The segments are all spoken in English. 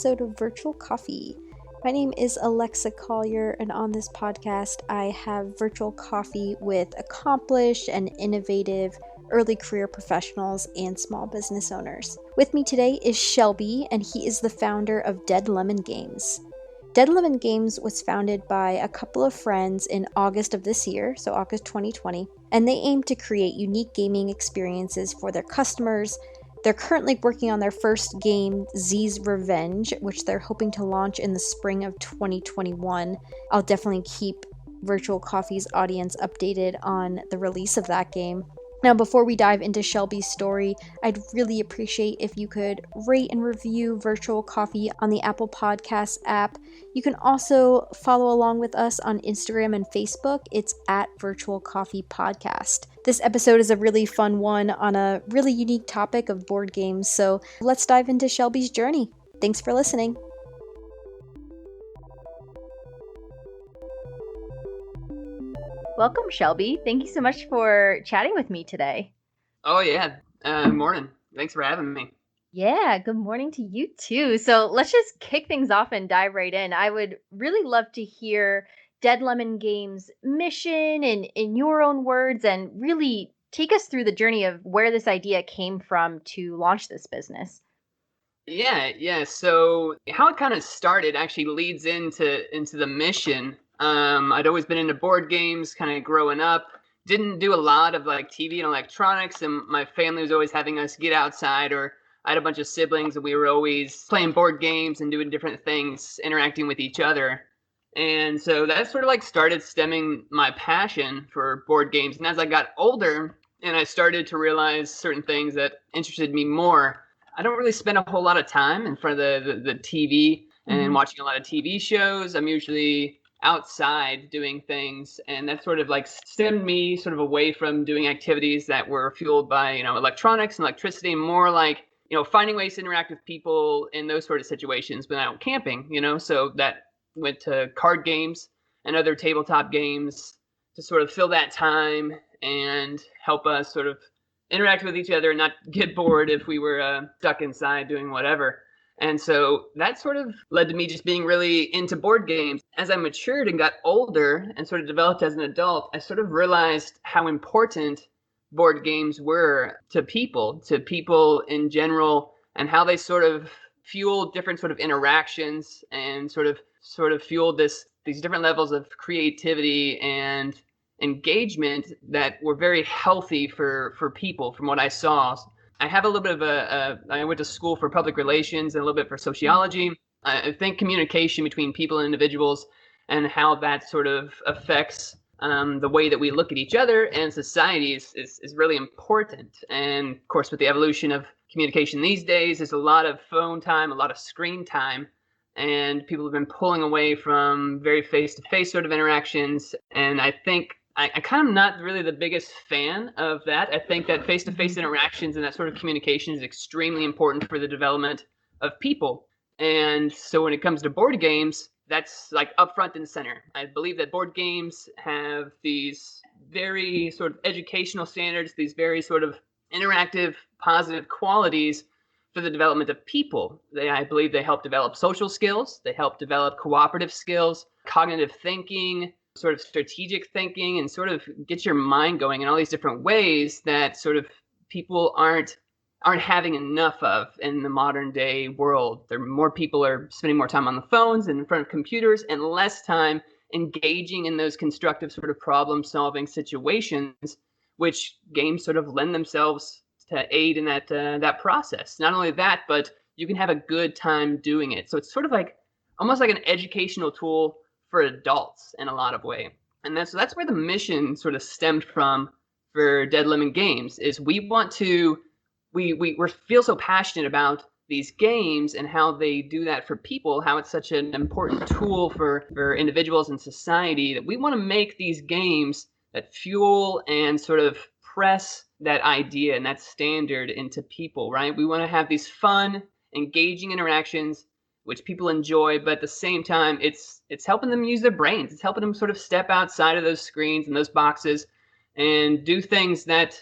episode of Virtual Coffee. My name is Alexa Collier, and on this podcast, I have virtual coffee with accomplished and innovative early career professionals and small business owners. With me today is Shelby, and he is the founder of Dead Lemon Games. Dead Lemon Games was founded by a couple of friends in August of this year, so August 2020, and they aim to create unique gaming experiences for their customers. They're currently working on their first game, Z's Revenge, which they're hoping to launch in the spring of 2021. I'll definitely keep Virtual Coffee's audience updated on the release of that game. Now, before we dive into Shelby's story, I'd really appreciate if you could rate and review Virtual Coffee on the Apple Podcasts app. You can also follow along with us on Instagram and Facebook. It's at Virtual Coffee Podcast. This episode is a really fun one on a really unique topic of board games, so let's dive into Shelby's journey. Thanks for listening. Welcome, Shelby. Thank you so much for chatting with me today. Oh, yeah. Morning. Thanks for having me. Yeah, good morning to you too. So let's just kick things off and dive right in. I would really love to hear Dead Lemon Games' mission in your own words, and really take us through the journey of where this idea came from to launch this business. Yeah. So how it kind of started actually leads into the mission. I'd always been into board games kind of growing up. Didn't do a lot of like TV and electronics, and my family was always having us get outside, or I had a bunch of siblings and we were always playing board games and doing different things, interacting with each other. And so that sort of like started stemming my passion for board games. And as I got older and I started to realize certain things that interested me more, I don't really spend a whole lot of time in front of the TV and watching a lot of TV shows. I'm usually outside doing things, and that sort of like stemmed me sort of away from doing activities that were fueled by, electronics and electricity, and more like, finding ways to interact with people in those sort of situations when I'm camping, so that went to card games and other tabletop games to sort of fill that time and help us sort of interact with each other and not get bored if we were stuck inside doing whatever. And so that sort of led to me just being really into board games. As I matured and got older and sort of developed as an adult, I sort of realized how important board games were to people in general, and how they sort of fueled different sort of interactions and sort of fueled these different levels of creativity and engagement that were very healthy for people from what I saw. I have a little bit of I went to school for public relations and a little bit for sociology. I think communication between people and individuals and how that sort of affects the way that we look at each other and society is really important. And of course, with the evolution of communication these days, there's a lot of phone time, a lot of screen time, and people have been pulling away from very face-to-face sort of interactions. And I think I kind of not really the biggest fan of that. I think that face-to-face interactions and that sort of communication is extremely important for the development of people. And so when it comes to board games, that's like up front and center. I believe that board games have these very sort of educational standards, these very sort of interactive, positive qualities for the development of people. I believe they help develop social skills. They help develop cooperative skills, cognitive thinking, sort of strategic thinking, and sort of get your mind going in all these different ways that sort of people aren't having enough of in the modern day world. More people are spending more time on the phones and in front of computers and less time engaging in those constructive sort of problem solving situations, which games sort of lend themselves to aid in that process. Not only that, but you can have a good time doing it. So it's sort of like almost like an educational tool for adults in a lot of way. And that's where the mission sort of stemmed from for Dead Lemon Games. Is we feel so passionate about these games and how they do that for people, how it's such an important tool for individuals and society, that we want to make these games that fuel and sort of press that idea and that standard into people, right? We want to have these fun, engaging interactions which people enjoy, but at the same time, it's helping them use their brains. It's helping them sort of step outside of those screens and those boxes and do things that,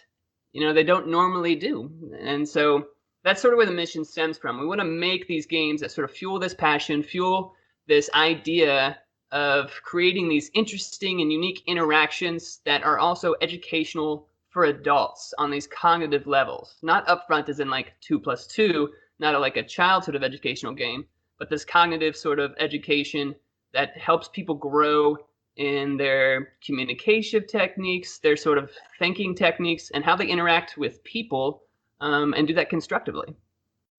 they don't normally do. And so that's sort of where the mission stems from. We want to make these games that sort of fuel this passion, fuel this idea of creating these interesting and unique interactions that are also educational for adults on these cognitive levels. Not upfront as in like 2 plus 2, not like a child sort of educational game, but this cognitive sort of education that helps people grow in their communication techniques, their sort of thinking techniques, and how they interact with people, and do that constructively.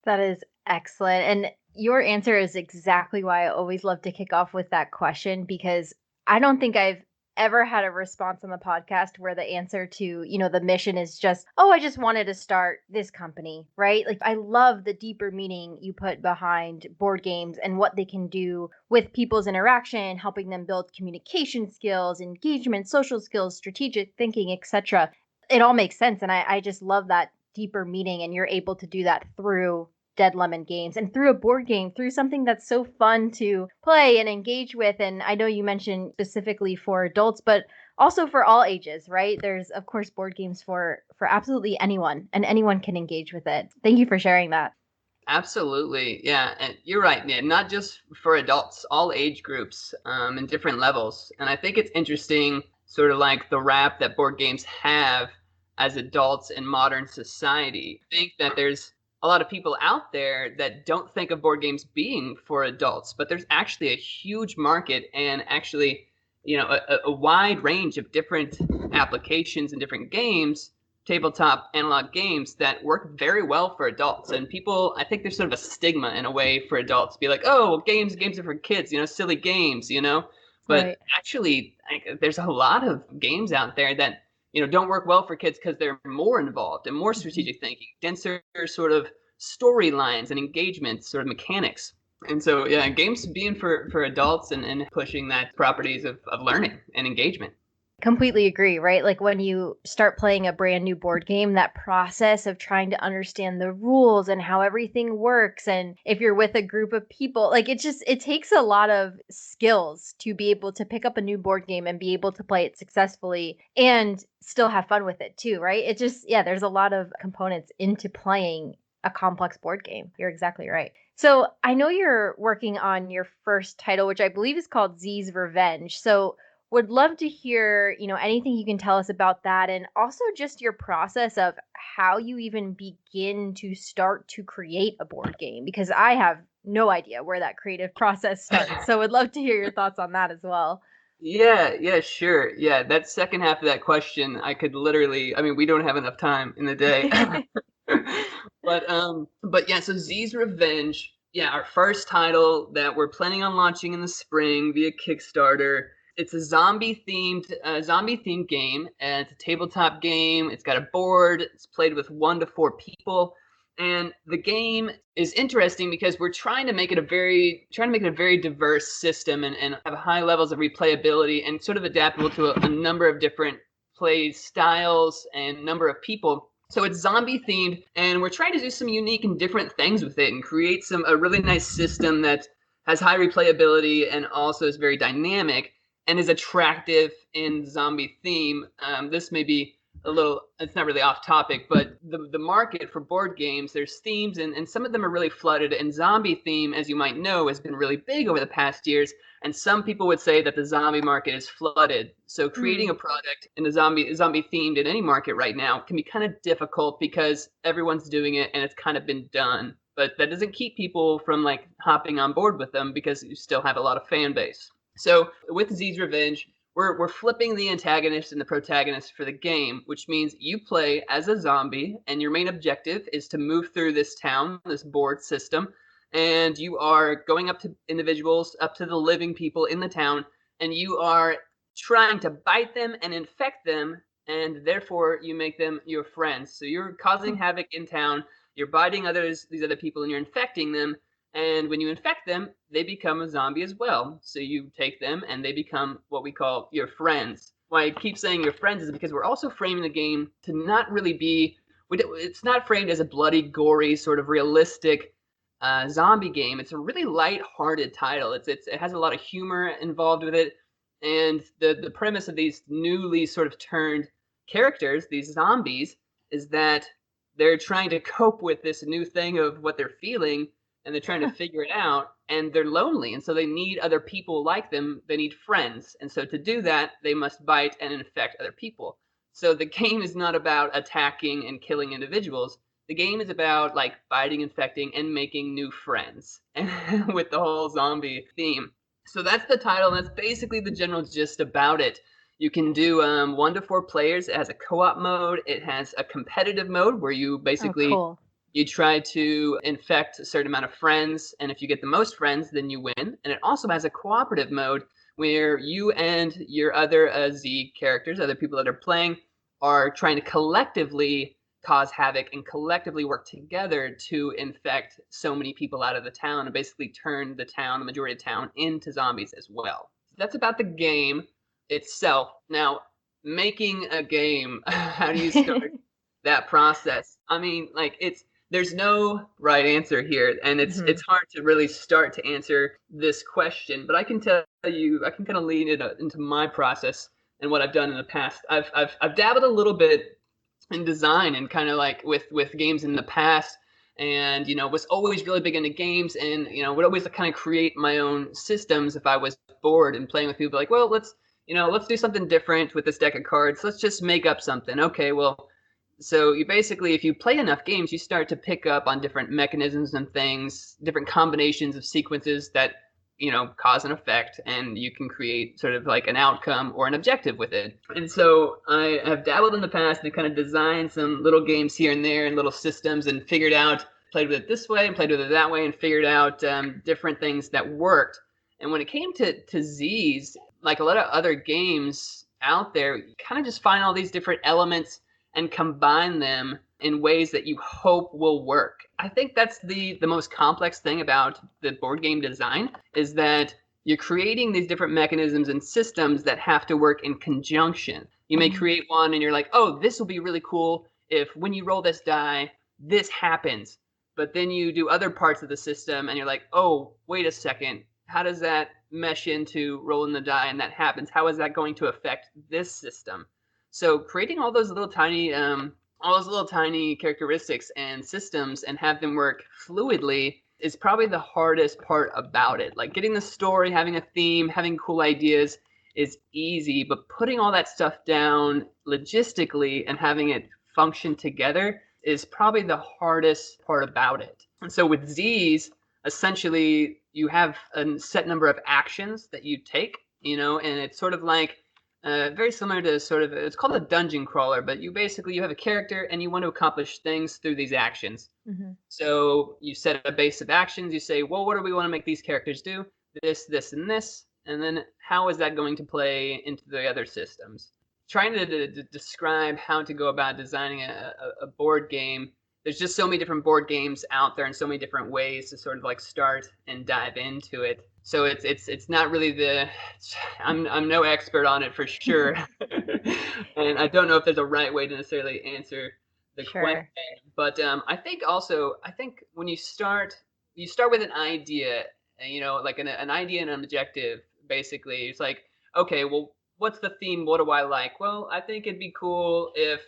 That is excellent. And your answer is exactly why I always love to kick off with that question, because I don't think I've ever had a response on the podcast where the answer to, the mission is just, oh, I just wanted to start this company, right? Like, I love the deeper meaning you put behind board games and what they can do with people's interaction, helping them build communication skills, engagement, social skills, strategic thinking, etc. It all makes sense. And I just love that deeper meaning, and you're able to do that through Dead Lemon Games and through a board game, through something that's so fun to play and engage with. And I know you mentioned specifically for adults, but also for all ages, right? There's of course board games for absolutely anyone, and anyone can engage with it. Thank you for sharing that. Absolutely. Yeah. And you're right, man. Not just for adults, all age groups, and different levels. And I think it's interesting, sort of like the rap that board games have as adults in modern society. I think that there's a lot of people out there that don't think of board games being for adults, but there's actually a huge market, and actually, a wide range of different applications and different games, tabletop analog games, that work very well for adults. And people, I think there's sort of a stigma in a way for adults to be like, oh, well, games are for kids, silly games, but Right. actually, there's a lot of games out there that don't work well for kids because they're more involved and more strategic thinking, denser sort of storylines and engagement sort of mechanics. And so, yeah, games being for adults, and pushing that properties of learning and engagement. Completely agree, right? Like when you start playing a brand new board game, that process of trying to understand the rules and how everything works. And if you're with a group of people, like it takes a lot of skills to be able to pick up a new board game and be able to play it successfully and still have fun with it too, right? It just, yeah, there's a lot of components into playing a complex board game. You're exactly right. So I know you're working on your first title, which I believe is called Z's Revenge. So would love to hear, anything you can tell us about that, and also just your process of how you even begin to start to create a board game, because I have no idea where that creative process starts. So would love to hear your thoughts on that as well. Yeah, sure. Yeah, that second half of that question, I could literally, I mean, we don't have enough time in the day. But yeah, so Z's Revenge, yeah, our first title that we're planning on launching in the spring via Kickstarter. It's a zombie themed game, and it's a tabletop game. It's got a board. It's played with 1 to 4 people, and the game is interesting because we're trying to make it a very diverse system, and have high levels of replayability, and sort of adaptable to a number of different play styles and number of people. So it's zombie themed, and we're trying to do some unique and different things with it, and create a really nice system that has high replayability and also is very dynamic and is attractive in zombie theme. This may be it's not really off topic, but the market for board games, there's themes, and some of them are really flooded. And zombie theme, as you might know, has been really big over the past years. And some people would say that the zombie market is flooded. So creating a product in the zombie themed in any market right now can be kind of difficult because everyone's doing it and it's kind of been done. But that doesn't keep people from like hopping on board with them, because you still have a lot of fan base. So with Z's Revenge, we're flipping the antagonist and the protagonist for the game, which means you play as a zombie, and your main objective is to move through this town, this board system, and you are going up to individuals, up to the living people in the town, and you are trying to bite them and infect them, and therefore you make them your friends. So you're causing havoc in town, you're biting these other people, and you're infecting them. And when you infect them, they become a zombie as well. So you take them and they become what we call your friends. Why I keep saying your friends is because we're also framing the game to not really be, it's not framed as a bloody, gory, sort of realistic zombie game. It's a really light-hearted title. It has a lot of humor involved with it. And the premise of these newly sort of turned characters, these zombies, is that they're trying to cope with this new thing of what they're feeling, and they're trying to figure it out, and they're lonely, and so they need other people like them. They need friends, and so to do that, they must bite and infect other people. So the game is not about attacking and killing individuals. The game is about like biting, infecting, and making new friends, with the whole zombie theme. So that's the title, and that's basically the general gist about it. You can do 1 to 4 players. It has a co-op mode. It has a competitive mode where you Oh, basically cool. you try to infect a certain amount of friends, and if you get the most friends, then you win. And it also has a cooperative mode where you and your other Z characters, other people that are playing, are trying to collectively cause havoc and collectively work together to infect so many people out of the town and basically turn the town, the majority of town, into zombies as well. That's about the game itself. Now, making a game, how do you start that process? I mean, like there's no right answer here, and it's hard to really start to answer this question. But I can tell you, I can kind of lean it into my process and what I've done in the past. I've dabbled a little bit in design and kind of like with games in the past, and was always really big into games, and would always kind of create my own systems if I was bored and playing with people. Like, well, let's do something different with this deck of cards. Let's just make up something. Okay, well, so you basically, if you play enough games, you start to pick up on different mechanisms and things, different combinations of sequences that cause an effect, and you can create sort of like an outcome or an objective with it. And so I have dabbled in the past and kind of designed some little games here and there and little systems, and played with it this way and played with it that way, and figured out different things that worked. And when it came to Z's, like a lot of other games out there, you kind of just find all these different elements and combine them in ways that you hope will work. I think that's the most complex thing about the board game design, is that you're creating these different mechanisms and systems that have to work in conjunction. You may create one and you're like, oh, this will be really cool if when you roll this die, this happens. But then you do other parts of the system and you're like, oh, wait a second. How does that mesh into rolling the die and that happens? How is that going to affect this system? So creating all those little tiny characteristics and systems and have them work fluidly is probably the hardest part about it. Like getting the story, having a theme, having cool ideas is easy, but putting all that stuff down logistically and having it function together is probably the hardest part about it. And so with Z's, essentially you have a set number of actions that you take, and it's sort of like very similar to it's called a dungeon crawler, but you have a character and you want to accomplish things through these actions. So you set a base of actions. You say, well, what do we want to make these characters do? This, this, and this. And then how is that going to play into the other systems? Trying to describe how to go about designing a board game. There's just so many different board games out there and so many different ways to sort of like start and dive into it. So it's not really I'm no expert on it for sure. And I don't know if there's a right way to necessarily answer the question. But I think when you start with an idea, like an idea and an objective. Basically, it's like, okay, well, what's the theme? What do I like? Well, I think it'd be cool if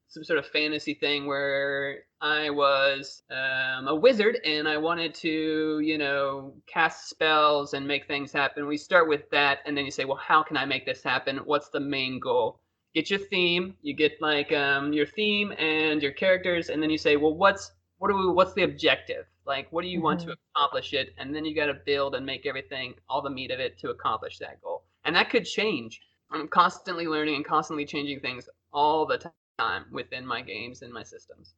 some sort of fantasy thing where I was a wizard and I wanted to, cast spells and make things happen. We start with that, and then you say, well, how can I make this happen? What's the main goal? Get your theme. You get like your theme and your characters, and then you say, well, what's the objective? Like, what do you want to accomplish it? And then you got to build and make everything, all the meat of it, to accomplish that goal. And that could change. I'm constantly learning and constantly changing things all the time within my games and my systems.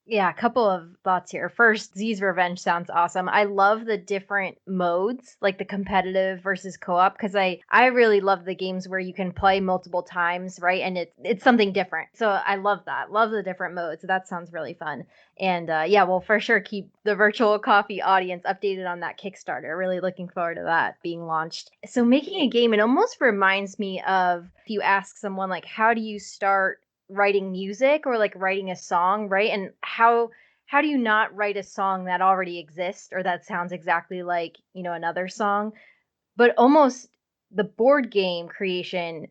Yeah, a couple of thoughts here. First, Z's Revenge sounds awesome. I love the different modes, like the competitive versus co-op, because I really love the games where you can play multiple times, right? And it's something different. So I love that. Love the different modes. That sounds really fun. And yeah, we'll for sure keep the virtual coffee audience updated on that Kickstarter. Really looking forward to that being launched. So making a game, it almost reminds me of if you ask someone like, how do you start writing music or like writing a song, right? And how do you not write a song that already exists or that sounds exactly like, another song? But almost the board game creation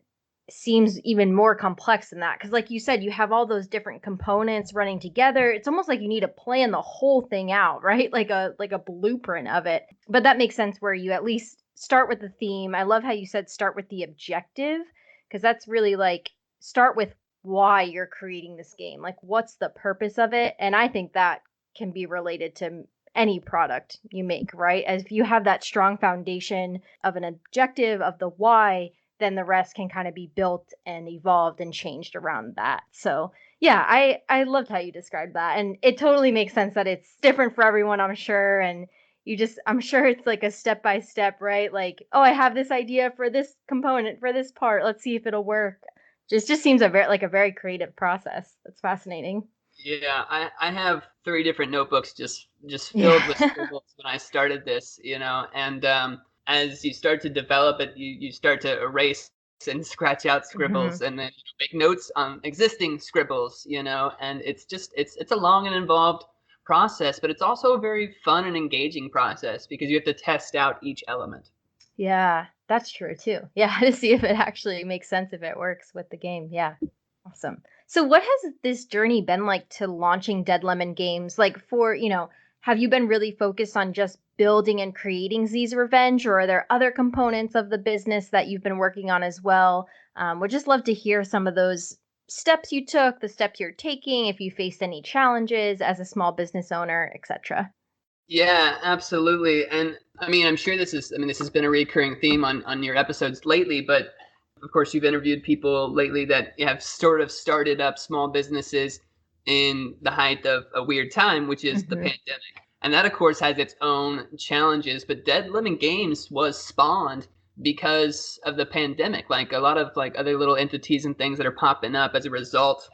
seems even more complex than that. Because like you said, you have all those different components running together. It's almost like you need to plan the whole thing out, right? Like a blueprint of it. But that makes sense where you at least start with the theme. I love how you said start with the objective, because that's really like start with why you're creating this game. Like what's the purpose of it? And I think that can be related to any product you make, right? As if you have that strong foundation of an objective of the why, then the rest can kind of be built and evolved and changed around that. So yeah, I loved how you described that. And it totally makes sense that it's different for everyone, I'm sure. And I'm sure it's like a step by step, right? Like, oh, I have this idea for this component, for this part. Let's see if it'll work. Just seems a very creative process. That's fascinating. Yeah, I have 3 different notebooks just filled with Yeah. scribbles when I started this, and as you start to develop it, you start to erase and scratch out Hmm. scribbles, and then make notes on existing scribbles, and it's a long and involved process, but it's also a very fun and engaging process because you have to test out each element. Yeah, that's true too. Yeah, to see if it actually makes sense, if it works with the game. Yeah. Awesome. So what has this journey been like to launching Dead Lemon Games? Like have you been really focused on just building and creating Z's Revenge, or are there other components of the business that you've been working on as well? Would just love to hear some of those steps you took, the steps you're taking, if you faced any challenges as a small business owner, etc. Yeah, absolutely. And I mean, this has been a recurring theme on your episodes lately, but of course, you've interviewed people lately that have sort of started up small businesses in the height of a weird time, which is the Hmm. pandemic. And that, of course, has its own challenges. But Dead Living Games was spawned because of the pandemic. Like a lot of like other little entities and things that are popping up as a result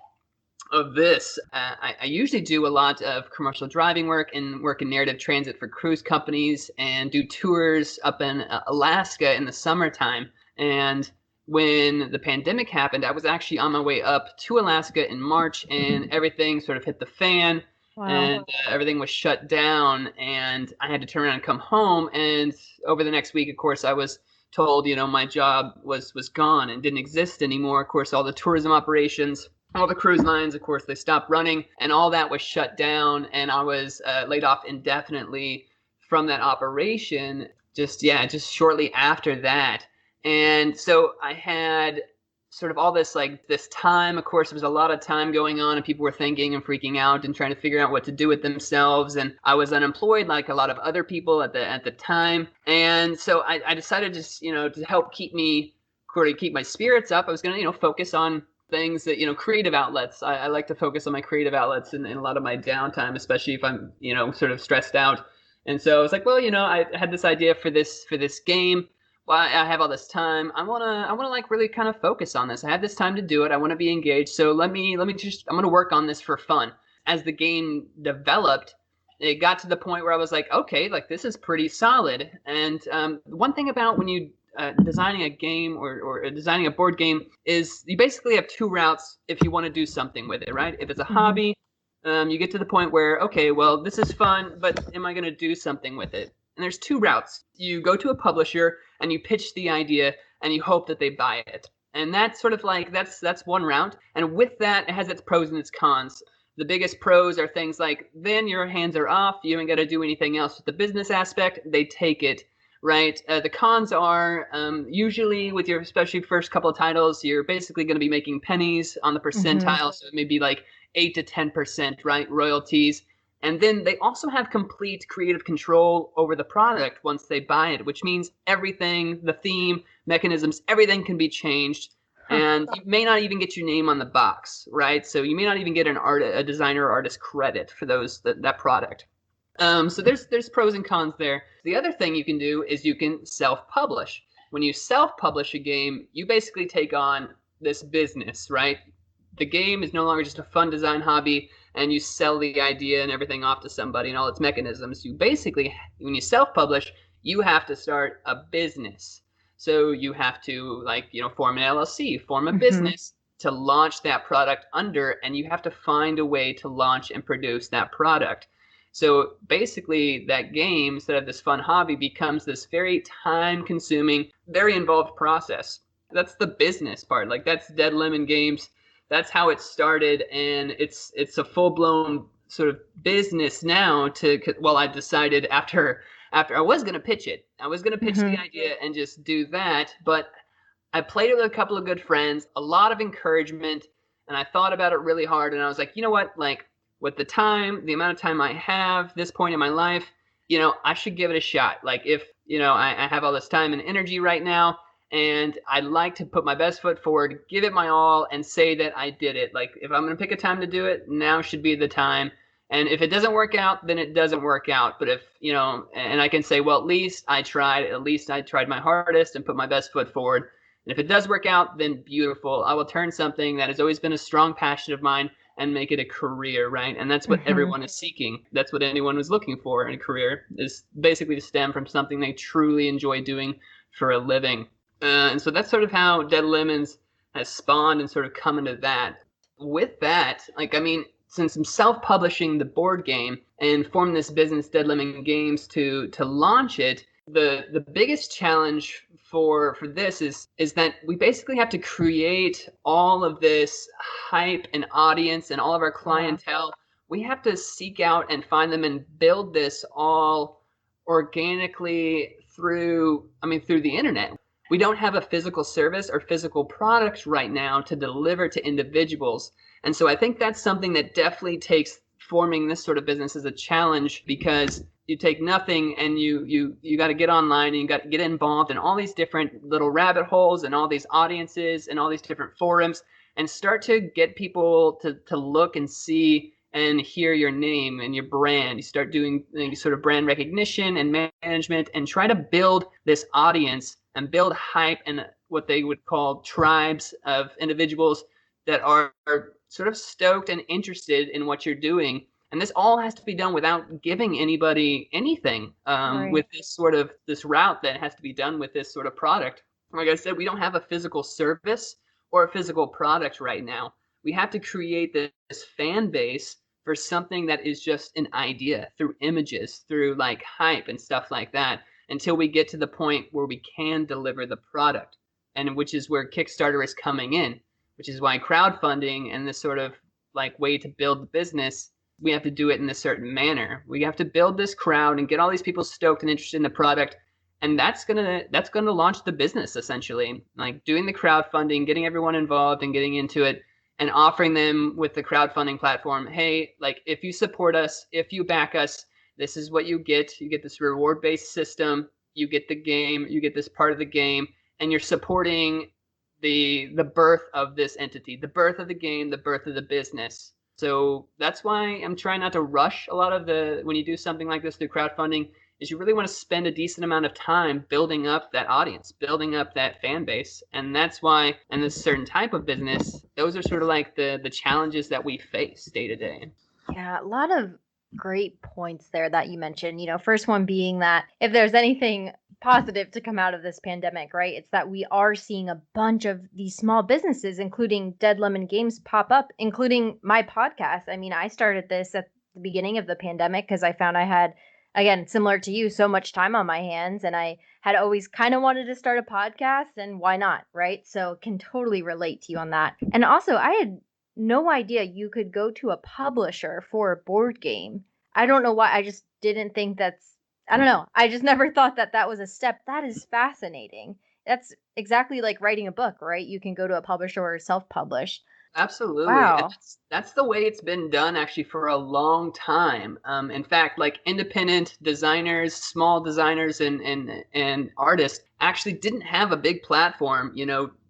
of this. I usually do a lot of commercial driving work and work in narrative transit for cruise companies and do tours up in Alaska in the summertime. And when the pandemic happened, I was actually on my way up to Alaska in March, and everything sort of hit the fan, Wow. and everything was shut down, and I had to turn around and come home. And over the next week, of course, I was told, my job was gone and didn't exist anymore. Of course, all the tourism operations, all the cruise lines, of course, they stopped running, and all that was shut down, and I was laid off indefinitely from that operation. Just shortly after that, and so I had sort of all this time. Of course, there was a lot of time going on, and people were thinking and freaking out and trying to figure out what to do with themselves. And I was unemployed, like a lot of other people at the time, and so I decided just to help keep my spirits up. I was going to focus on things that creative outlets. I like to focus on my creative outlets in a lot of my downtime, especially if I'm sort of stressed out. And so I was like, well, I had this idea for this game. Well, I have all this time. I wanna like really kind of focus on this. I have this time to do it. I want to be engaged. So let me just I'm gonna work on this for fun. As the game developed, it got to the point where I was like, okay, like this is pretty solid. And one thing about when you designing a game or designing a board game is you basically have 2 routes if you want to do something with it, right? If it's a Hmm. hobby, you get to the point where, okay, well, this is fun, but am I going to do something with it? And there's 2 routes. You go to a publisher and you pitch the idea and you hope that they buy it. And that's sort of like that's one route. And with that, it has its pros and its cons. The biggest pros are things like then your hands are off. You ain't got to do anything else with the business aspect. They take it, right? The cons are usually with your especially first couple of titles, you're basically going to be making pennies on the Hmm. percentile, so maybe like 8 to 10%, right? Royalties. And then they also have complete creative control over the product once they buy it, which means everything, the theme, mechanisms, everything can be changed. Huh. And you may not even get your name on the box, right? So you may not even get a designer or artist credit for that product. So there's pros and cons there. The other thing you can do is you can self-publish. When you self-publish a game, you basically take on this business, right? The game is no longer just a fun design hobby, and you sell the idea and everything off to somebody and all its mechanisms. You basically, when you self-publish, you have to start a business. So you have to form an LLC, form a Hmm. business to launch that product under, and you have to find a way to launch and produce that product. So basically, that game, instead of this fun hobby, becomes this very time consuming, very involved process. that's the business part. Like that's Dead Lemon Games. That's how it started, and it's a full blown sort of business now. Well, I decided after I was gonna pitch it. I was gonna pitch the idea and just do that, but I played it with a couple of good friends, a lot of encouragement, and I thought about it really hard. And I was like, you know what? Like, with the amount of time I have, this point in my life, I should give it a shot. Like, if, I have all this time and energy right now, and I'd like to put my best foot forward, give it my all, and say that I did it. Like, if I'm going to pick a time to do it, now should be the time. And if it doesn't work out, then it doesn't work out. But if, and I can say, well, at least I tried my hardest and put my best foot forward. And if it does work out, then beautiful. I will turn something that has always been a strong passion of mine and make it a career, right? And that's what everyone is seeking. That's what anyone was looking for in a career, is basically to stem from something they truly enjoy doing for a living. And so that's sort of how Dead Lemons has spawned and sort of come into that. With that, since I'm self-publishing the board game and formed this business, Dead Lemon Games, to launch it, the biggest challenge for this is that we basically have to create all of this hype and audience and all of our clientele. We have to seek out and find them and build this all organically through the internet. We don't have a physical service or physical products right now to deliver to individuals. And so I think that's something that definitely takes forming this sort of business as a challenge, because you take nothing and you got to get online and you got to get involved in all these different little rabbit holes and all these audiences and all these different forums, and start to get people to look and see and hear your name and your brand. You start doing sort of brand recognition and management and try to build this audience and build hype and what they would call tribes of individuals that are sort of stoked and interested in what you're doing. And this all has to be done without giving anybody anything, with this route that has to be done with this sort of product. Like I said, we don't have a physical service or a physical product right now. We have to create this fan base for something that is just an idea, through images, through like hype and stuff like that, until we get to the point where we can deliver the product, and which is where Kickstarter is coming in, which is why crowdfunding and this sort of like way to build the business, we have to do it in a certain manner. We have to build this crowd and get all these people stoked and interested in the product, and that's gonna launch the business, essentially. Like doing the crowdfunding, getting everyone involved and getting into it, and offering them with the crowdfunding platform, hey, like if you support us, if you back us, this is what you get. You get this reward-based system, you get the game, you get this part of the game, and you're supporting the birth of this entity, the birth of the game, the birth of the business. So that's why I'm trying not to rush a lot of when you do something like this through crowdfunding, is you really want to spend a decent amount of time building up that audience, building up that fan base. And that's why in this certain type of business, those are sort of like the challenges that we face day to day. Yeah, a lot of great points there that you mentioned. First one being that if there's anything positive to come out of this pandemic, right, it's that we are seeing a bunch of these small businesses, including Dead Lemon Games, pop up, including my podcast. I started this at the beginning of the pandemic because I found I had, again, similar to you, so much time on my hands, and I had always kind of wanted to start a podcast, and why not, right? So can totally relate to you on that. And also, I had no idea you could go to a publisher for a board game. I don't know why. I just didn't think I don't know. I just never thought that was a step. That is fascinating. That's exactly like writing a book, right? You can go to a publisher or self-publish. Absolutely. Wow. And that's the way it's been done actually for a long time. In fact, like independent designers, small designers and artists actually didn't have a big platform,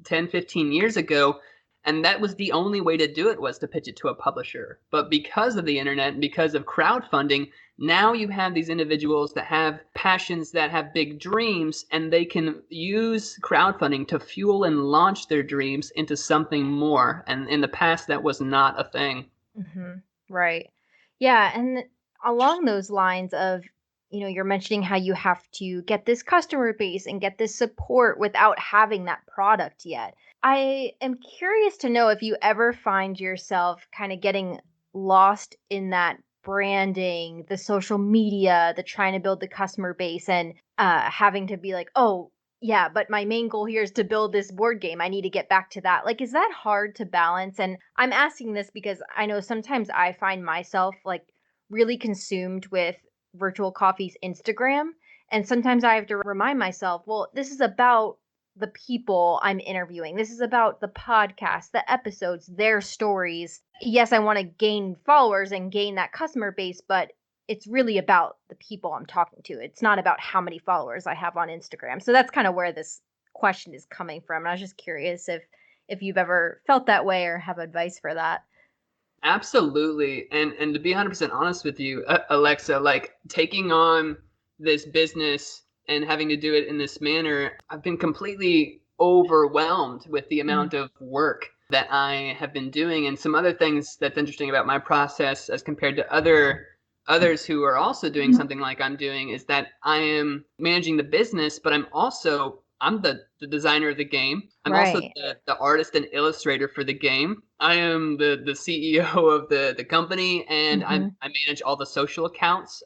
10, 15 years ago. And that was the only way to do it, was to pitch it to a publisher. But because of the internet and because of crowdfunding, now you have these individuals that have passions, that have big dreams, and they can use crowdfunding to fuel and launch their dreams into something more. And in the past, that was not a thing. Mm-hmm. Right. Yeah. And along those lines of, you're mentioning how you have to get this customer base and get this support without having that product yet. I am curious to know if you ever find yourself kind of getting lost in that branding, the social media, the trying to build the customer base, and having to be like, oh, yeah, but my main goal here is to build this board game. I need to get back to that. Like, is that hard to balance? And I'm asking this because I know sometimes I find myself like really consumed with Virtual Coffee's Instagram. And sometimes I have to remind myself, well, this is about the people I'm interviewing. This is about the podcast, the episodes, their stories. Yes, I want to gain followers and gain that customer base, but it's really about the people I'm talking to. It's not about how many followers I have on Instagram. So that's kind of where this question is coming from. And I was just curious if you've ever felt that way or have advice for that. Absolutely. And to be 100% honest with you, Alexa, like taking on this business and having to do it in this manner, I've been completely overwhelmed with the Mhm. amount of work that I have been doing. And some other things that's interesting about my process as compared to others who are also doing something like I'm doing is that I am managing the business, but I'm the designer of the game. I'm also Right. the artist and illustrator for the game. I am the CEO of the company, and Hmm. I manage all the social accounts.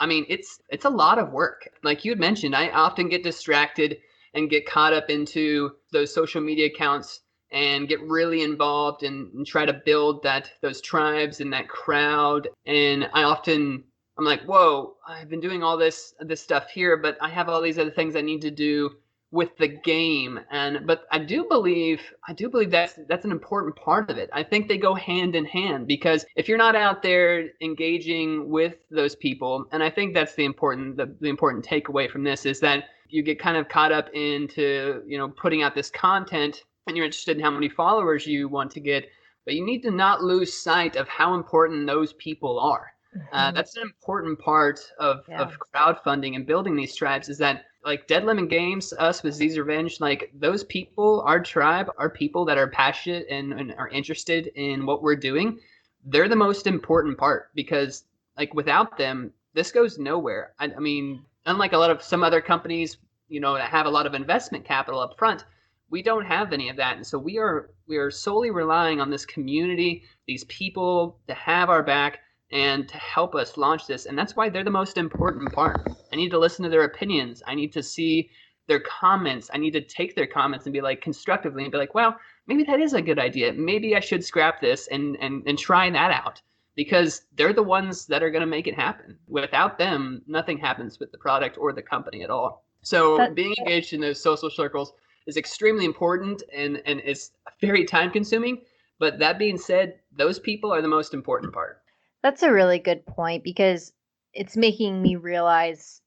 I mean, it's a lot of work. Like you had mentioned, I often get distracted and get caught up into those social media accounts and get really involved and try to build those tribes and that crowd. And I'm like, whoa, I've been doing all this stuff here, but I have all these other things I need to do with the game. And but I do believe that's an important part of it. I think they go hand in hand, because if you're not out there engaging with those people, and I think that's the important takeaway from this is that you get kind of caught up into, putting out this content, and you're interested in how many followers you want to get, but you need to not lose sight of how important those people are. Hmm. That's an important part Yeah. of crowdfunding and building these tribes, is that like Dead Lemon Games, us with Z's Revenge, like those people, our tribe, are people that are passionate and are interested in what we're doing. They're the most important part, because like without them, this goes nowhere. I mean, unlike a lot of some other companies, that have a lot of investment capital up front, we don't have any of that. And so we are solely relying on this community, these people to have our back and to help us launch this. And that's why they're the most important part. I need to listen to their opinions. I need to see their comments. I need to take their comments and be like constructively and be like, well, maybe that is a good idea. Maybe I should scrap this and try that out, because they're the ones that are going to make it happen. Without them, nothing happens with the product or the company at all. So That being engaged in those social circles is extremely important, and it's very time consuming. But that being said, those people are the most important part. that's a really good point because it's making me realize,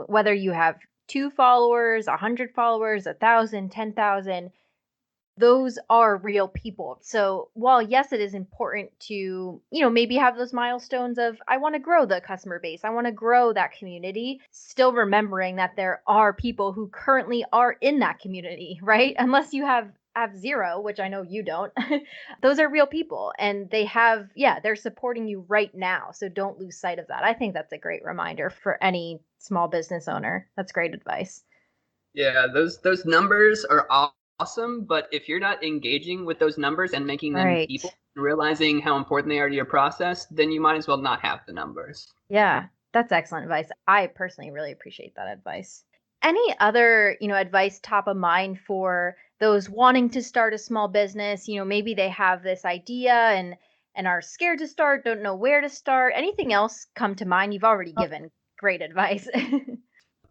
whether you have 2 followers, 100 followers, 1,000, 10,000, those are real people. So while yes, it is important to, maybe have those milestones of I want to grow the customer base, I want to grow that community, still remembering that there are people who currently are in that community, right? Unless you have zero, which I know you don't. Those are real people and they're supporting you right now. So don't lose sight of that. I think that's a great reminder for any small business owner. That's great advice. Yeah, those numbers are awesome, but if you're not engaging with those numbers and making them Right. people, realizing how important they are to your process, then you might as well not have the numbers. Yeah, that's excellent advice. I personally really appreciate that advice. Any other, advice top of mind for those wanting to start a small business? Maybe they have this idea and are scared to start, don't know where to start. Anything else come to mind? You've already given great advice.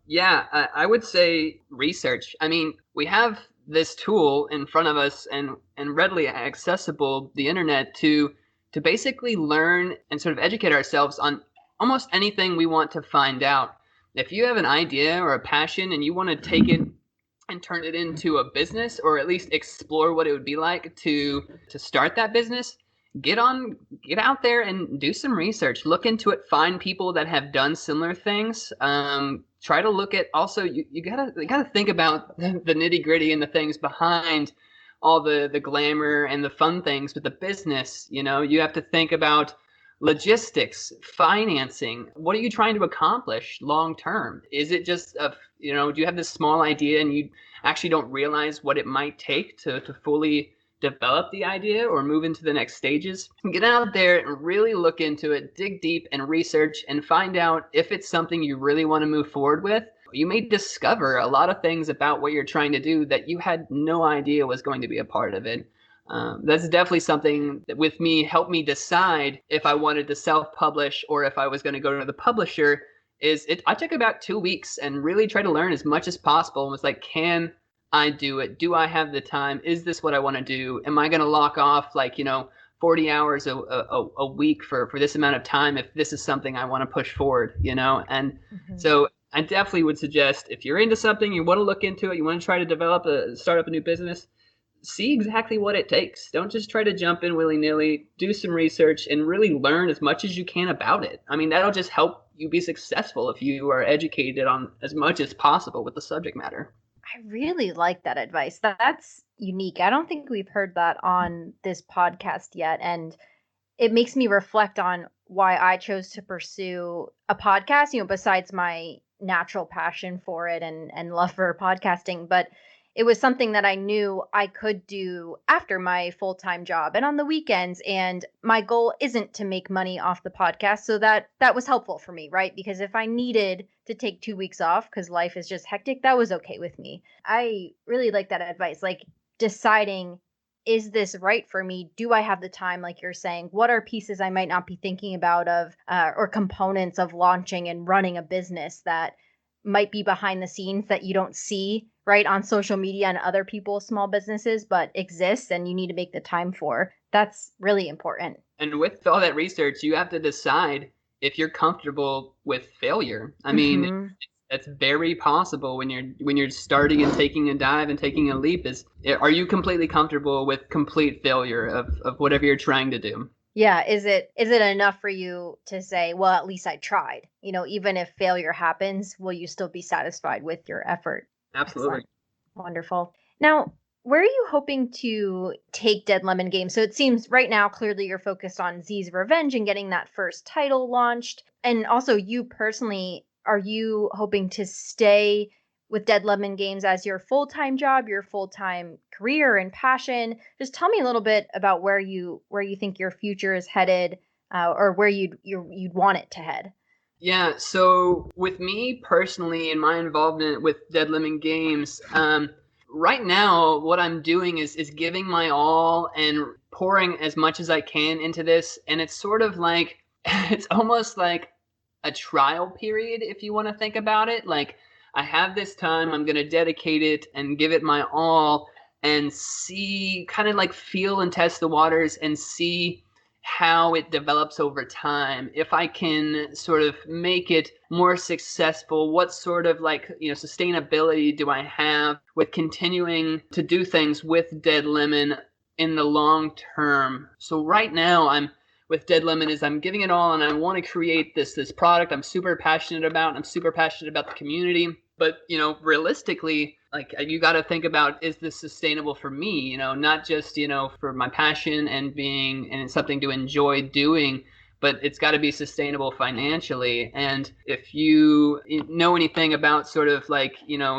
Yeah, I would say research. I mean, we have this tool in front of us and readily accessible, the internet, to basically learn and sort of educate ourselves on almost anything we want to find out. If you have an idea or a passion and you want to take it and turn it into a business, or at least explore what it would be like to start that business, get out there and do some research, look into it, find people that have done similar things. Try to look at also, you gotta think about the nitty gritty and the things behind all the glamour and the fun things with the business. You have to think about logistics, financing. What are you trying to accomplish long term? Is it just do you have this small idea and you actually don't realize what it might take to fully develop the idea or move into the next stages? Get out there and really look into it, dig deep and research and find out if it's something you really want to move forward with. you may discover a lot of things about what you're trying to do that you had no idea was going to be a part of it. That's definitely something that with me helped me decide if I wanted to self-publish or if I was going to go to the publisher. I took about 2 weeks and really tried to learn as much as possible and was like, can I do it? Do I have the time? Is this what I want to do? Am I going to lock off 40 hours a week for this amount of time if this is something I want to push forward, And so I definitely would suggest if you're into something, you want to look into it, you want to try to start up a new business, see exactly what it takes. Don't just try to jump in willy-nilly. Do some research and really learn as much as you can about it. I mean, that'll just help you be successful if you are educated on as much as possible with the subject matter. I really like that advice. That's unique. I don't think we've heard that on this podcast yet. And it makes me reflect on why I chose to pursue a podcast, besides my natural passion for it and love for podcasting. But it was something that I knew I could do after my full-time job and on the weekends. And my goal isn't to make money off the podcast. So that was helpful for me, right? Because if I needed to take 2 weeks off because life is just hectic, that was okay with me. I really like that advice, like deciding, is this right for me? Do I have the time? Like you're saying, what are pieces I might not be thinking about or components of launching and running a business that might be behind the scenes that you don't see right on social media and other people's small businesses, but exists and you need to make the time for. That's really important. And with all that research, you have to decide if you're comfortable with failure. I mean, that's very possible when you're starting and taking a dive and taking a leap. Are you completely comfortable with complete failure of whatever you're trying to do? Yeah. Is it enough for you to say, well, at least I tried? Even if failure happens, will you still be satisfied with your effort? Absolutely. Excellent. Wonderful. Now, where are you hoping to take Dead Lemon Games? So it seems right now, clearly you're focused on Z's Revenge and getting that first title launched. And also you personally, are you hoping to stay with Dead Lemon Games as your full-time job, your full-time career and passion? Just tell me a little bit about where you think your future is headed, or where you'd want it to head. Yeah, so with me personally and my involvement with Dead Lemon Games, right now what I'm doing is giving my all and pouring as much as I can into this, and it's sort of like it's almost like a trial period if you want to think about it. Like, I have this time, I'm going to dedicate it and give it my all and see, kind of like feel and test the waters and see how it develops over time. If I can sort of make it more successful, what sort of sustainability do I have with continuing to do things with Dead Lemon in the long term? So right now with Dead Lemon I'm giving it all and I want to create this product I'm super passionate about. I'm super passionate about the community. But, realistically, you got to think about, is this sustainable for me? Not just, for my passion and it's something to enjoy doing, but it's got to be sustainable financially. And if you know anything about sort of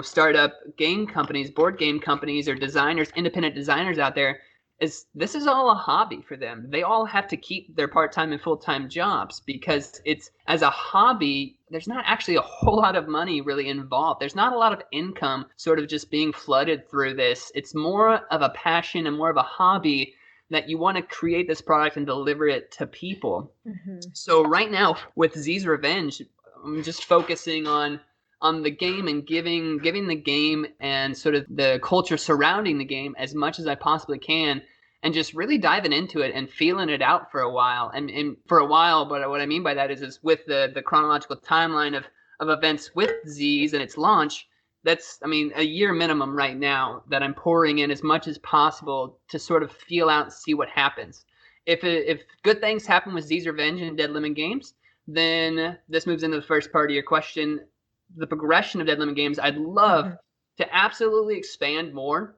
startup game companies, board game companies, or designers, independent designers out there, this is all a hobby for them. They all have to keep their part-time and full-time jobs because it's, as a hobby, there's not actually a whole lot of money really involved. There's not a lot of income sort of just being flooded through this. It's more of a passion and more of a hobby that you want to create this product and deliver it to people. So right now with Z's Revenge, I'm just focusing on the game and giving the game and sort of the culture surrounding the game as much as I possibly can, and just really diving into it and feeling it out for a while. And for a while, but what I mean by that is with the chronological timeline of events with Z's and its launch, that's, a year minimum right now that I'm pouring in as much as possible to sort of feel out and see what happens. If good things happen with Z's Revenge and Dead Lemon Games, then this moves into the first part of your question. The progression of Dead Lemon Games, I'd love to absolutely expand more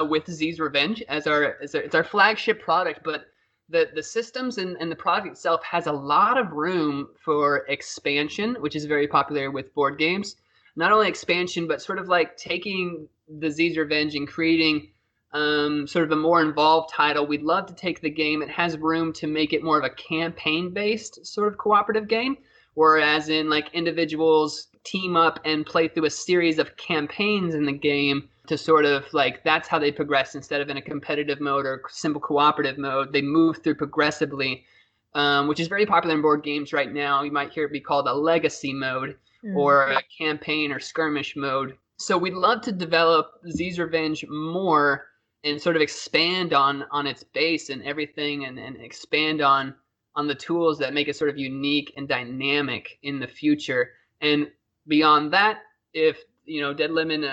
with Z's Revenge as it's our flagship product, but the systems and the product itself has a lot of room for expansion, which is very popular with board games. Not only expansion, but sort of like taking the Z's Revenge and creating sort of a more involved title. We'd love to take the game. It has room to make it more of a campaign-based sort of cooperative game, whereas in individuals team up and play through a series of campaigns in the game to sort of like, that's how they progress. Instead of in a competitive mode or simple cooperative mode, they move through progressively, which is very popular in board games right now. You might hear it be called a legacy mode or a campaign or skirmish mode. So we'd love to develop Z's Revenge more and sort of expand on its base and everything, and expand on the tools that make it sort of unique and dynamic in the future. And beyond that, if Dead Lemon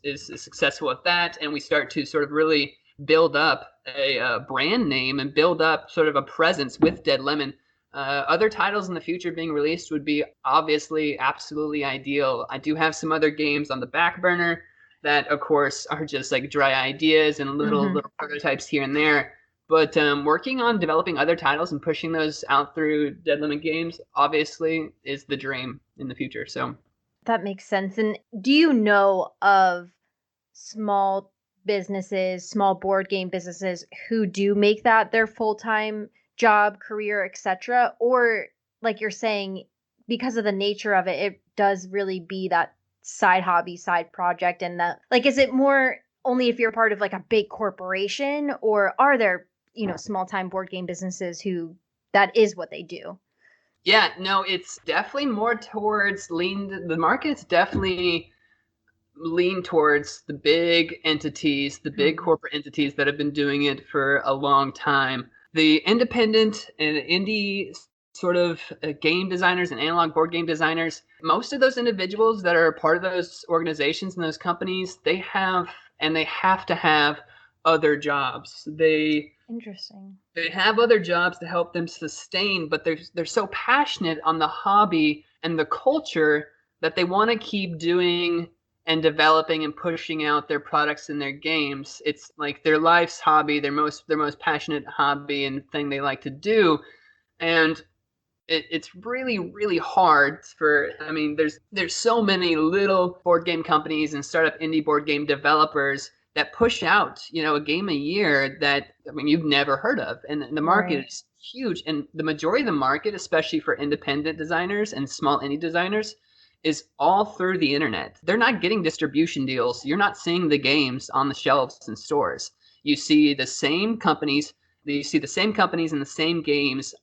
is successful with that, and we start to sort of really build up a brand name and build up sort of a presence with Dead Lemon, other titles in the future being released would be obviously absolutely ideal. I do have some other games on the back burner that, of course, are just like dry ideas and little prototypes here and there. But working on developing other titles and pushing those out through Dead Lemon Games obviously is the dream in the future. So that makes sense. And do you know of small businesses, small board game businesses who do make that their full-time job, career, etc.? Or like you're saying, because of the nature of it, it does really be that side hobby, side project, and that, like, is it more only if you're part of like a big corporation, or are there, small time board game businesses who that is what they do? Yeah, no, it's definitely more towards the market's definitely lean towards the big entities, the big corporate entities that have been doing it for a long time. The independent and indie sort of game designers and analog board game designers, most of those individuals that are part of those organizations and those companies, they have to have other jobs. Interesting. They have other jobs to help them sustain, but they're so passionate on the hobby and the culture that they want to keep doing and developing and pushing out their products and their games. It's like their life's hobby, their most passionate hobby and thing they like to do. And it's really, really hard there's so many little board game companies and startup indie board game developers that push out, a game a year that, you've never heard of. And the market is huge. And the majority of the market, especially for independent designers and small indie designers, is all through the internet. They're not getting distribution deals. You're not seeing the games on the shelves in stores. You see the same companies and the same games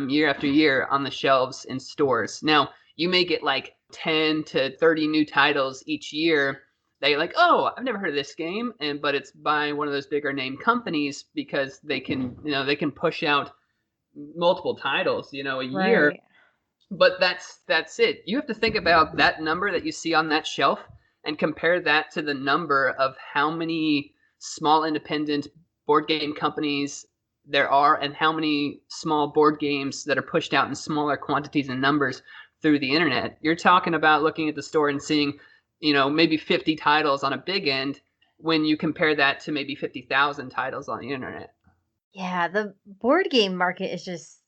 year after year on the shelves in stores. Now, you may get like 10 to 30 new titles each year that you're like, oh, I've never heard of this game, but it's by one of those bigger name companies because they can push out multiple titles, a year. But that's it. You have to think about that number that you see on that shelf and compare that to the number of how many small independent board game companies there are and how many small board games that are pushed out in smaller quantities and numbers through the internet. You're talking about looking at the store and seeing, maybe 50 titles on a big end when you compare that to maybe 50,000 titles on the internet. Yeah, the board game market is just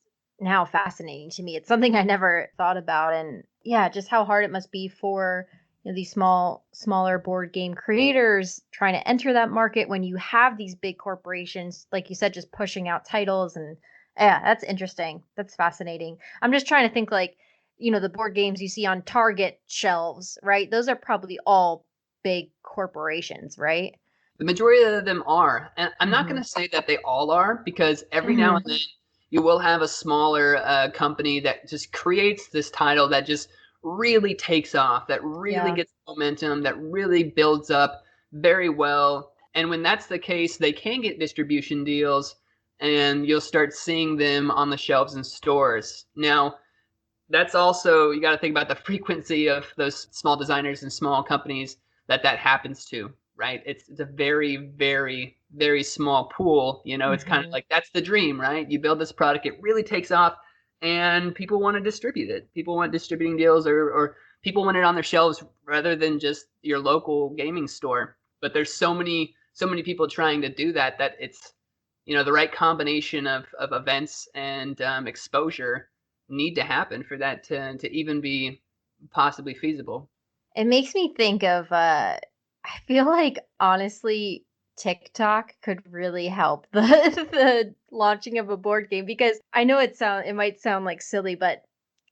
now fascinating to me. It's something I never thought about, and yeah, just how hard it must be for these smaller board game creators trying to enter that market when you have these big corporations, like you said, just pushing out titles. And yeah, that's interesting. That's fascinating. I'm just trying to think, like, the board games you see on Target shelves, right? Those are probably all big corporations, right? The majority of them are. And I'm not going to say that they all are, because every now and then you will have a smaller company that just creates this title that just really takes off, that really gets momentum, that really builds up very well. And when that's the case, they can get distribution deals and you'll start seeing them on the shelves in stores. Now, that's also, you got to think about the frequency of those small designers and small companies that happens to, right? It's a very, very, very small pool. It's kind of like, that's the dream, right? You build this product, it really takes off, and people want to distribute it. People want distributing deals, or people want it on their shelves rather than just your local gaming store. But there's so many people trying to do that it's, the right combination of events and exposure need to happen for that to even be possibly feasible. It makes me think of I feel like, honestly, TikTok could really help the the launching of a board game, because I know it might sound like silly, but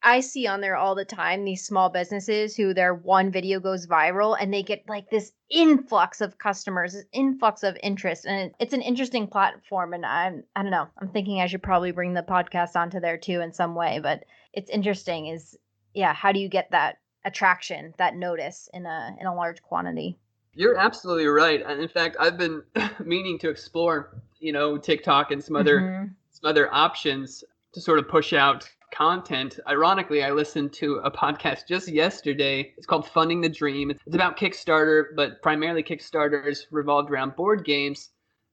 I see on there all the time these small businesses who their one video goes viral and they get like this influx of customers, this influx of interest. And it's an interesting platform. And I don't know, I'm thinking I should probably bring the podcast onto there too in some way. But it's interesting is, yeah, how do you get that attraction, that notice in a large quantity? You're absolutely right. And in fact, I've been meaning to explore, TikTok and some other options to sort of push out content. Ironically, I listened to a podcast just yesterday. It's called Funding the Dream. It's about Kickstarter, but primarily Kickstarters revolved around board games.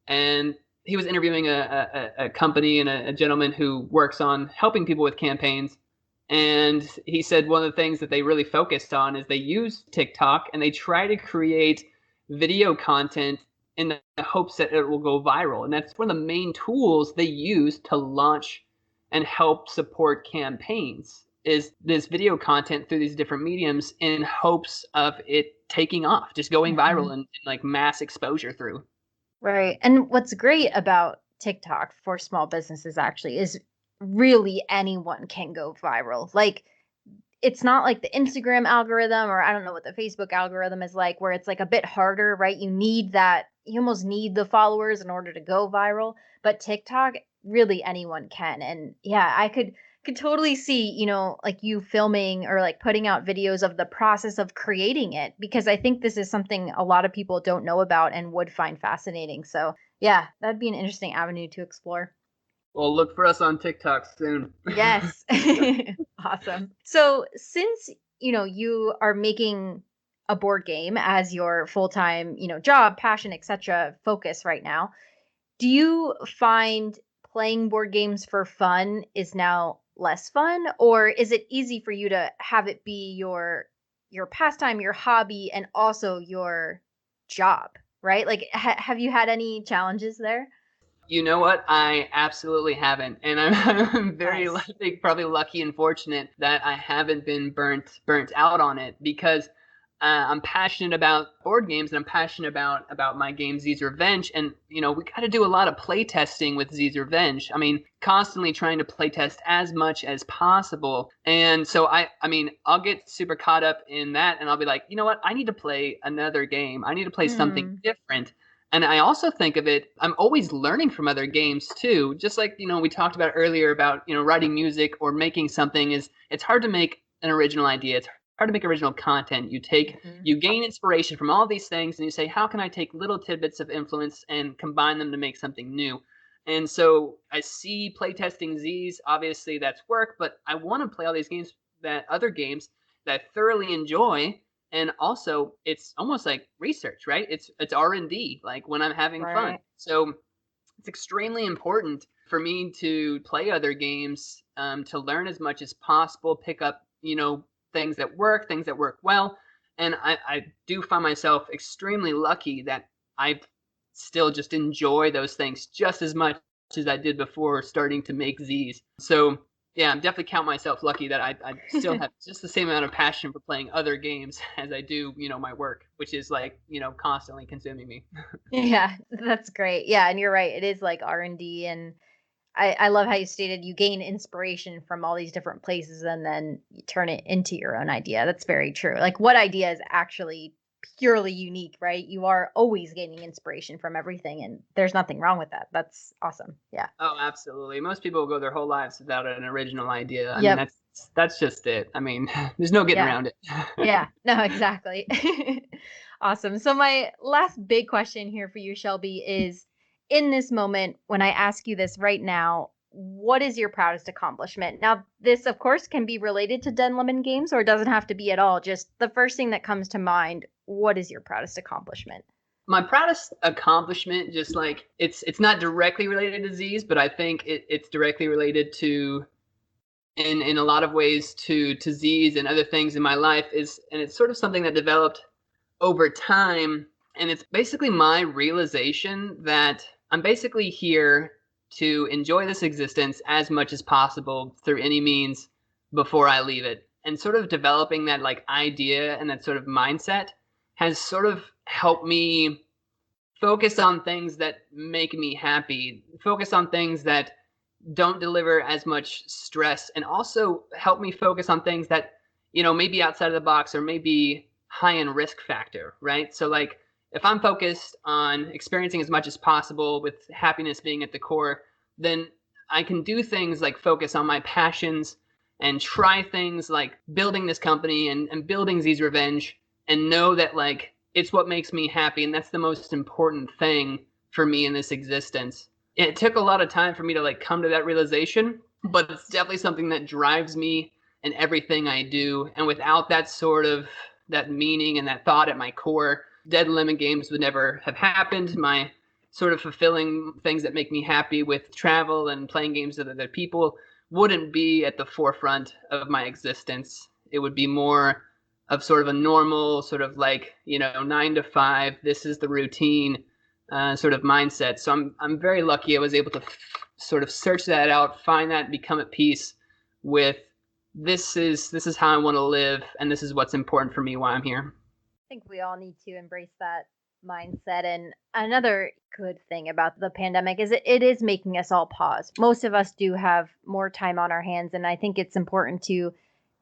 And he was interviewing a company and a gentleman who works on helping people with campaigns. And he said one of the things that they really focused on is they use TikTok and they try to create video content in the hopes that it will go viral. And that's one of the main tools they use to launch and help support campaigns is this video content through these different mediums in hopes of it taking off, just going viral and like mass exposure through. Right. And what's great about TikTok for small businesses actually is really anyone can go viral. Like it's not like the Instagram algorithm or I don't know what the Facebook algorithm is like where it's like a bit harder, right? You almost need the followers in order to go viral, but TikTok really anyone can. And yeah, I could totally see, like you filming or like putting out videos of the process of creating it because I think this is something a lot of people don't know about and would find fascinating. So, yeah, that'd be an interesting avenue to explore. Well, look for us on TikTok soon. Yes. Awesome. So, since, you are making a board game as your full-time, job, passion, etc., focus right now, do you find playing board games for fun is now less fun, or is it easy for you to have it be your pastime, your hobby, and also your job, right? Like, have you had any challenges there? You know what? I absolutely haven't, and I'm very Nice. probably lucky and fortunate that I haven't been burnt out on it because I'm passionate about board games and I'm passionate about my game Z's Revenge, and we got to do a lot of play testing with Z's Revenge. I mean, constantly trying to play test as much as possible, and so I mean, I'll get super caught up in that, and I'll be like, you know what? I need to play another game. I need to play something Hmm. different. And I also think of it, I'm always learning from other games too. Just like, we talked about earlier about, writing music or making something it's hard to make an original idea. It's hard to make original content. Hmm. You gain inspiration from all these things and you say, how can I take little tidbits of influence and combine them to make something new? And so I see playtesting Z's, obviously that's work, but I want to play all these other games that I thoroughly enjoy, and also it's almost like research, right? It's R&D, like when I'm having fun. Right. So it's extremely important for me to play other games, to learn as much as possible, pick up things that work well. And I do find myself extremely lucky that I still just enjoy those things just as much as I did before starting to make Z's. So yeah, I'm definitely count myself lucky that I still have just the same amount of passion for playing other games as I do, my work, which is like, constantly consuming me. Yeah, that's great. Yeah, and you're right. It is like R&D and I love how you stated you gain inspiration from all these different places and then you turn it into your own idea. That's very true. Like what idea is actually purely unique, right? You are always gaining inspiration from everything and there's nothing wrong with that. That's awesome. Yeah. Oh, absolutely. Most people go their whole lives without an original idea. I mean, Yep. that's just it. I mean, there's no getting Yeah. around it. Yeah. No, exactly. Awesome. So my last big question here for you, Shelby, is in this moment, when I ask you this right now, what is your proudest accomplishment? Now, this of course can be related to Den Lemon Games or it doesn't have to be at all. Just the first thing that comes to mind, what is your proudest accomplishment? My proudest accomplishment, just like it's not directly related to Z's, but I think it's directly related to in a lot of ways to Z's and other things in my life is, and it's sort of something that developed over time, and it's basically my realization that I'm basically here to enjoy this existence as much as possible through any means before I leave it. And sort of developing that like idea and that sort of mindset has sort of helped me focus on things that make me happy, focus on things that don't deliver as much stress, and also help me focus on things that, maybe outside of the box or maybe high in risk factor, right? So like if I'm focused on experiencing as much as possible with happiness being at the core, then I can do things like focus on my passions and try things like building this company and building Z's Revenge, and know that like it's what makes me happy, and that's the most important thing for me in this existence. It took a lot of time for me to like come to that realization, but it's definitely something that drives me in everything I do. And without that sort of that meaning and that thought at my core, Dead Lemon Games would never have happened. My sort of fulfilling things that make me happy with travel and playing games with other people wouldn't be at the forefront of my existence. It would be more of sort of a normal sort of like, 9 to 5, this is the routine sort of mindset. So I'm very lucky I was able to sort of search that out, find that, become at peace with this is how I want to live, and this is what's important for me while I'm here. I think we all need to embrace that mindset. And another good thing about the pandemic is it is making us all pause. Most of us do have more time on our hands, and I think it's important to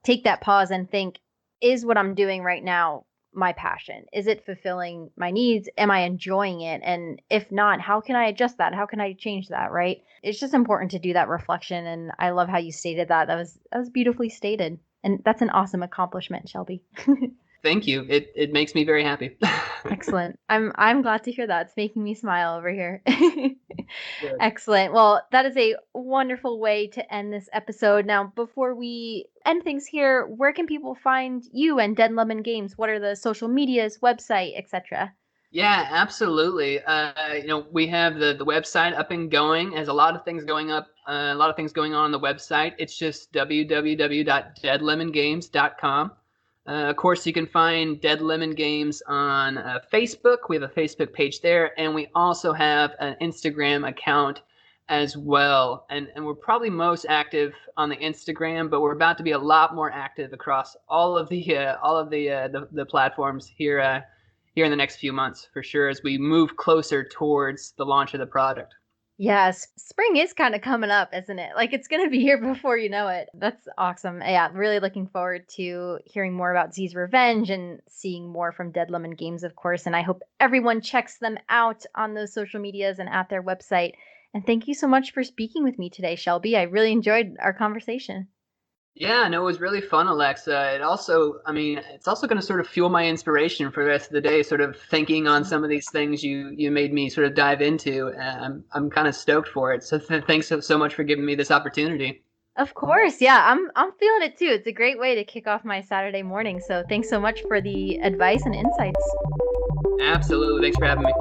take that pause and think, is what I'm doing right now my passion? Is it fulfilling my needs? Am I enjoying it? And if not, how can I adjust that? How can I change that, right? It's just important to do that reflection, and I love how you stated that. That was beautifully stated. And that's an awesome accomplishment, Shelby. Thank you. It makes me very happy. Excellent. I'm glad to hear that. It's making me smile over here. Excellent. Well, that is a wonderful way to end this episode. Now, before we end things here, where can people find you and Dead Lemon Games? What are the social medias, website, etc.? Yeah, absolutely. We have the website up and going. There's a lot of things going up, a lot of things going on the website. It's just www.deadlemongames.com. Of course, you can find Dead Lemon Games on Facebook. We have a Facebook page there, and we also have an Instagram account as well. And we're probably most active on the Instagram, but we're about to be a lot more active across all of the platforms here in the next few months, for sure, as we move closer towards the launch of the product. Yes, spring is kind of coming up, isn't it? Like it's going to be here before you know it. That's awesome. Yeah, really looking forward to hearing more about Z's Revenge and seeing more from Dead Lemon Games, of course. And I hope everyone checks them out on those social medias and at their website. And thank you so much for speaking with me today, Shelby. I really enjoyed our conversation. Yeah, no, it was really fun, Alexa. It's also going to sort of fuel my inspiration for the rest of the day, sort of thinking on some of these things you made me sort of dive into. I'm kind of stoked for it. So thanks so much for giving me this opportunity. Of course. Yeah, I'm feeling it too. It's a great way to kick off my Saturday morning. So thanks so much for the advice and insights. Absolutely. Thanks for having me.